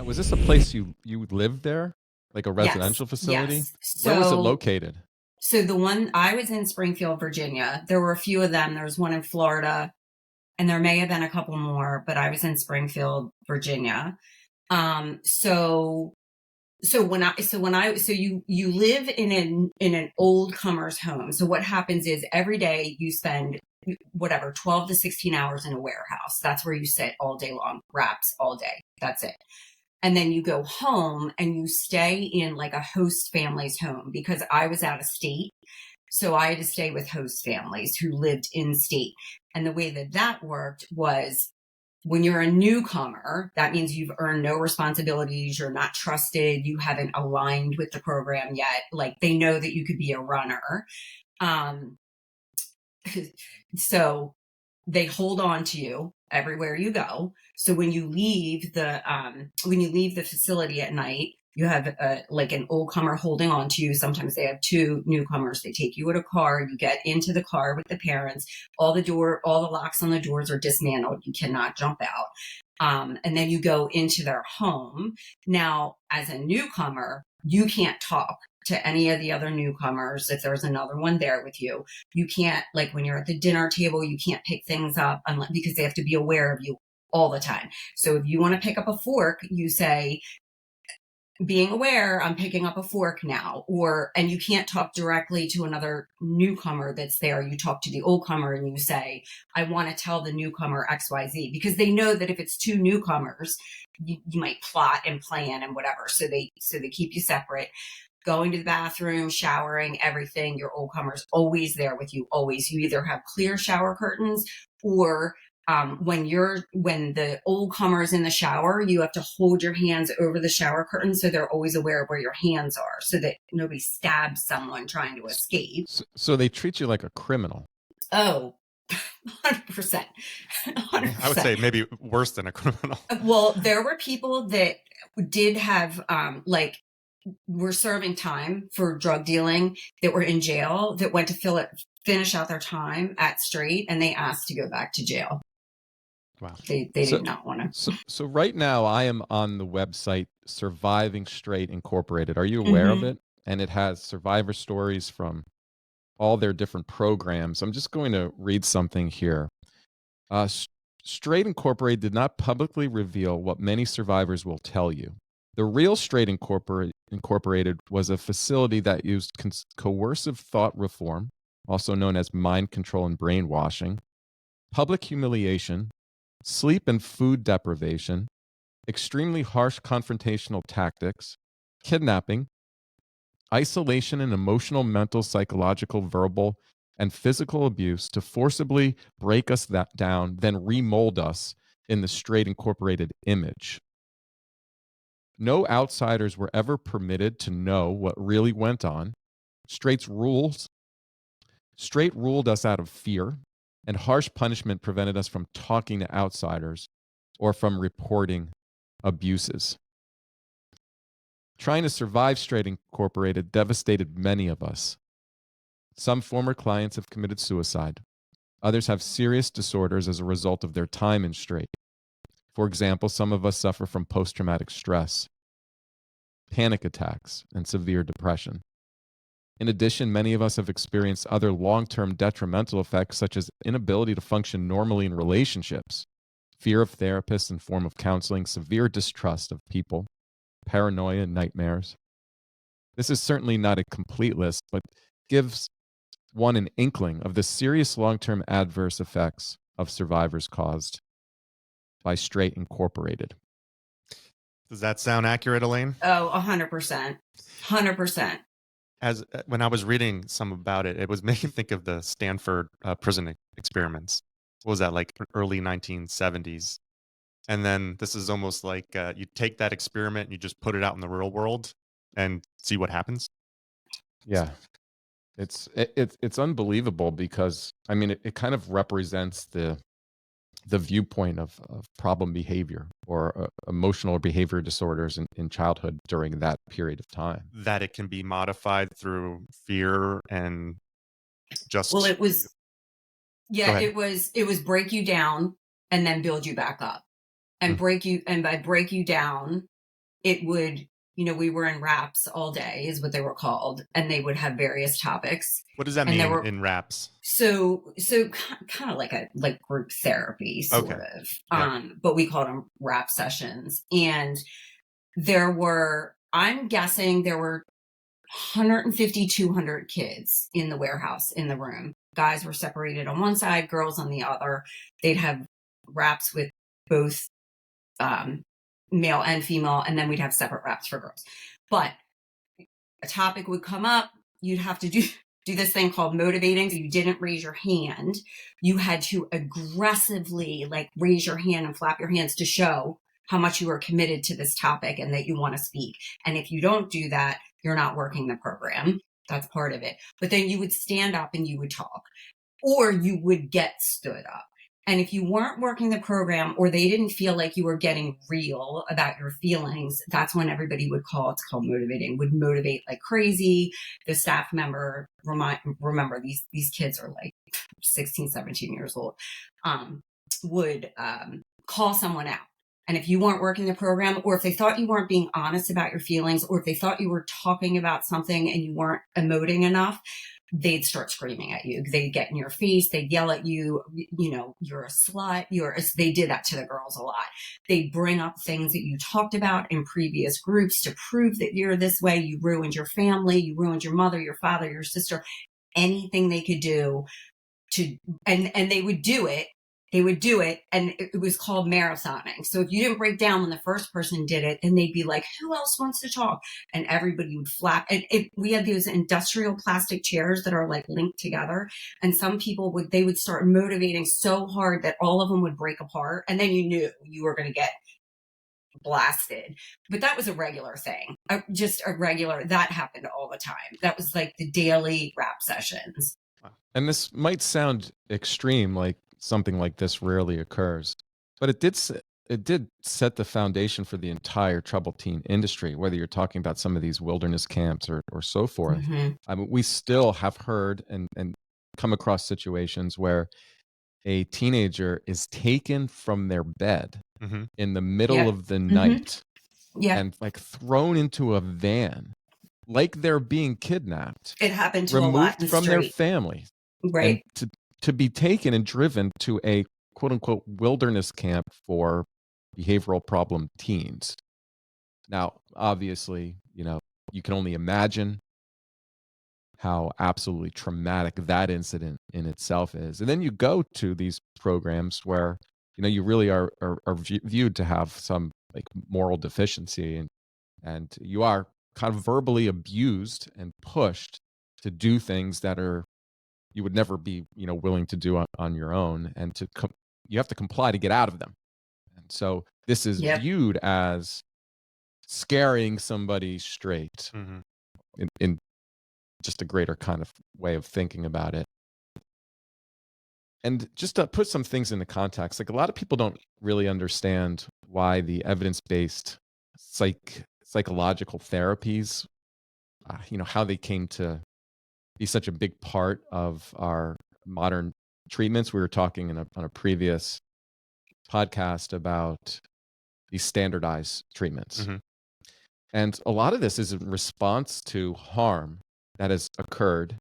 Now, was this a place you lived there, like a Yes, residential facility? yes. Where was it So located? so the one I was in Springfield, Virginia. There were a few of them. There was one in Florida, and there may have been a couple more, but I was in Springfield, Virginia. So you live in an old comer's home. So what happens is every day you spend whatever 12 to 16 hours in a warehouse. That's where you sit all day long, wraps all day. That's it. And then you go home and you stay in like a host family's home because I was out of state. So I had to stay with host families who lived in state. And the way that that worked was when you're a newcomer, that means you've earned no responsibilities, you're not trusted, you haven't aligned with the program yet. Like they know that you could be a runner. Um, so they hold on to you everywhere you go. So when you leave the facility at night, you have like an old comer holding on to you. Sometimes they have two newcomers. They take you in a car. You get into the car with the parents. All the locks on the doors are dismantled. You cannot jump out. And then you go into their home. Now, as a newcomer, you can't talk to any of the other newcomers if there's another one there with you. You can't, like when you're at the dinner table, you can't pick things up because they have to be aware of you all the time. So if you want to pick up a fork, you say, being aware, I'm picking up a fork now. And you can't talk directly to another newcomer that's there. You talk to the old comer and you say, I want to tell the newcomer XYZ, because they know that if it's two newcomers, you might plot and plan and whatever. So they keep you separate. Going to the bathroom, showering, everything. Your old comer's always there with you. Always. You either have clear shower curtains or when the old comer's in the shower, you have to hold your hands over the shower curtain so they're always aware of where your hands are so that nobody stabs someone trying to escape. So they treat you like a criminal. Oh, 100%. I would 100%. say maybe worse than a criminal. Well, there were people that did have were serving time for drug dealing that were in jail that went to finish out their time at straight, and they asked to go back to jail. Wow. They did not want to. So right now I am on the website Surviving Straight Incorporated. Are you aware of Mm-hmm. it? And it has survivor stories from all their different programs. I'm just going to read something here. Straight Incorporated did not publicly reveal what many survivors will tell you. The real Straight Incorporated was a facility that used coercive thought reform, also known as mind control and brainwashing, public humiliation, sleep and food deprivation, extremely harsh confrontational tactics, kidnapping, isolation and emotional, mental, psychological, verbal, and physical abuse to forcibly break us down, then remold us in the Straight Incorporated image. No outsiders were ever permitted to know what really went on. Straight ruled us out of fear, and harsh punishment prevented us from talking to outsiders or from reporting abuses. Trying to survive Straight Incorporated devastated many of us. Some former clients have committed suicide. Others have serious disorders as a result of their time in Straight. For example, some of us suffer from post-traumatic stress, panic attacks, and severe depression. In addition, many of us have experienced other long-term detrimental effects, such as inability to function normally in relationships, fear of therapists and form of counseling, severe distrust of people, paranoia, and nightmares. This is certainly not a complete list, but gives one an inkling of the serious long-term adverse effects of survivors caused by Straight Incorporated. Does that sound accurate, Elaine? Oh, 100%. 100%. When I was reading some about it, it was making me think of the Stanford prison experiments. What was that, like early 1970s? And then this is almost like you take that experiment and you just put it out in the real world and see what happens. Yeah. It's unbelievable because, I mean, it kind of represents the viewpoint of problem behavior or emotional or behavior disorders in childhood during that period of time. That it can be modified through fear and just... Well, it was break you down and then build you back up. And by break you down, it would, we were in wraps all day is what they were called, and they would have various topics. What does that And there mean were in raps? so kind of like group therapy sort Okay. of. Yeah. But we called them wrap sessions. And I'm guessing there were 150, 200 kids in the warehouse in the room. Guys were separated on one side, girls on the other. They'd have wraps with both male and female, and then we'd have separate wraps for girls. But a topic would come up, you'd have to do this thing called motivating. So you didn't raise your hand. You had to aggressively like raise your hand and flap your hands to show how much you are committed to this topic and that you want to speak. And if you don't do that, you're not working the program. That's part of it. But then you would stand up and you would talk, or you would get stood up. And if you weren't working the program, or they didn't feel like you were getting real about your feelings, that's when everybody would call. It's called motivating. Would motivate like crazy. The staff member, remember these kids are like 16, 17 years old, would call someone out. And if you weren't working the program, or if they thought you weren't being honest about your feelings, or if they thought you were talking about something and you weren't emoting enough, they'd start screaming at you. They'd get in your face. They'd yell at you, you're a slut. They did that to the girls a lot. They'd bring up things that you talked about in previous groups to prove that you're this way. You ruined your family. You ruined your mother, your father, your sister, anything they could do and they would do it. And it was called marathoning. So if you didn't break down when the first person did it, and they'd be like, who else wants to talk? And everybody would flap. And we had those industrial plastic chairs that are like linked together. And some people they would start motivating so hard that all of them would break apart. And then you knew you were going to get blasted. But that was a regular thing. That happened all the time. That was like the daily rap sessions. And this might sound extreme, like something like this rarely occurs, but it did set the foundation for the entire troubled teen industry, whether you're talking about some of these wilderness camps or so forth. Mm-hmm. I mean, we still have heard and come across situations where a teenager is taken from their bed Mm-hmm. in the middle Yep. of the night Yeah. and like thrown into a van like they're being kidnapped, It happened to a lot removed in from their street. family, Right. and to be taken and driven to a quote unquote wilderness camp for behavioral problem teens. Now, obviously, you can only imagine how absolutely traumatic that incident in itself is. And then you go to these programs where, you really are viewed to have some like moral deficiency, and you are kind of verbally abused and pushed to do things that you would never be willing to do on your own, and you have to comply to get out of them. And so this is Yep. viewed as scaring somebody straight, Mm-hmm. in just a greater kind of way of thinking about it. And just to put some things into context, like a lot of people don't really understand why the evidence-based psychological therapies, how they came to be such a big part of our modern treatments. We were talking on a previous podcast about these standardized treatments. Mm-hmm. And a lot of this is in response to harm that has occurred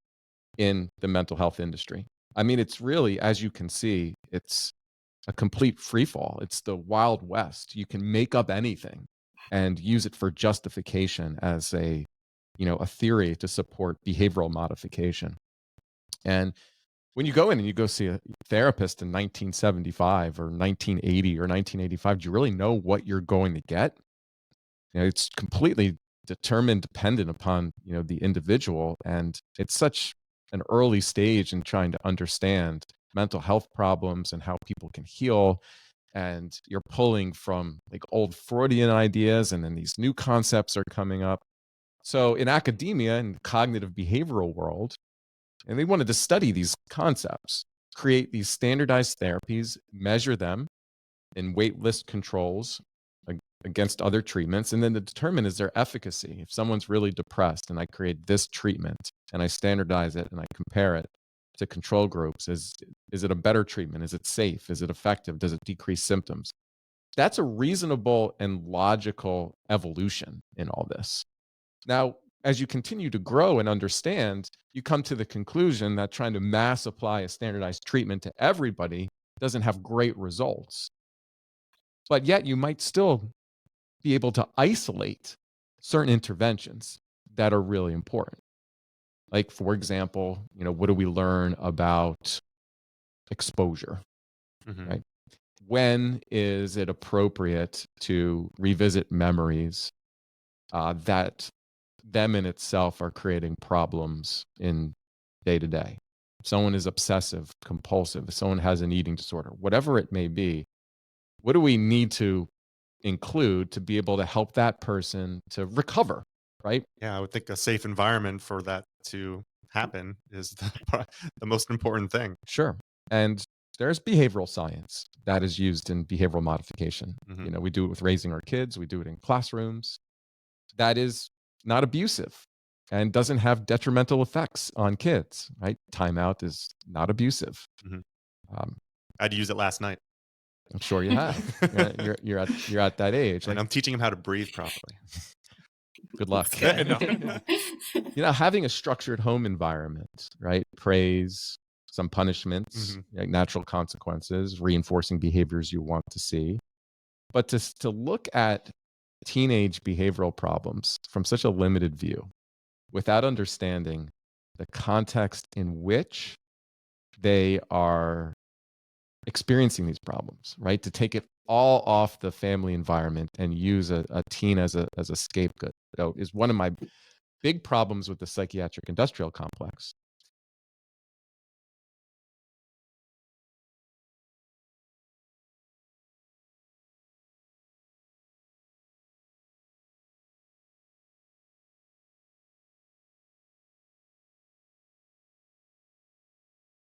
in the mental health industry. I mean, it's really, as you can see, it's a complete free fall. It's the Wild West. You can make up anything and use it for justification as a theory to support behavioral modification. And when you go in and you go see a therapist in 1975 or 1980 or 1985, do you really know what you're going to get? It's completely dependent upon the individual, and it's such an early stage in trying to understand mental health problems and how people can heal. And you're pulling from like old Freudian ideas, and then these new concepts are coming up. So in academia and cognitive behavioral world, and they wanted to study these concepts, create these standardized therapies, measure them in wait list controls against other treatments, and then to determine is their efficacy. If someone's really depressed and I create this treatment and I standardize it and I compare it to control groups, is it a better treatment? Is it safe? Is it effective? Does it decrease symptoms? That's a reasonable and logical evolution in all this. Now, as you continue to grow and understand, you come to the conclusion that trying to mass apply a standardized treatment to everybody doesn't have great results. But yet you might still be able to isolate certain interventions that are really important. Like, for example, what do we learn about exposure, Mhm. right? When is it appropriate to revisit memories that them in itself are creating problems in day to day? If someone is obsessive, compulsive, if someone has an eating disorder, whatever it may be, what do we need to include to be able to help that person to recover, right? Yeah, I would think a safe environment for that to happen is the most important thing. Sure. And there's behavioral science that is used in behavioral modification. Mhm. We do it with raising our kids, we do it in classrooms. That is not abusive and doesn't have detrimental effects on kids, right? Timeout is not abusive. Mhm. Um, I had to use it last night. I'm sure you have. You're at that age. And Like, I'm teaching him how to breathe properly. good luck. That's No. good. Having a structured home environment, right? Praise, some punishments, Mhm. like natural consequences, reinforcing behaviors you want to see. But to look at teenage behavioral problems from such a limited view without understanding the context in which they are experiencing these problems, right? To take it all off the family environment and use a teen as a scapegoat is one of my big problems with the psychiatric industrial complex.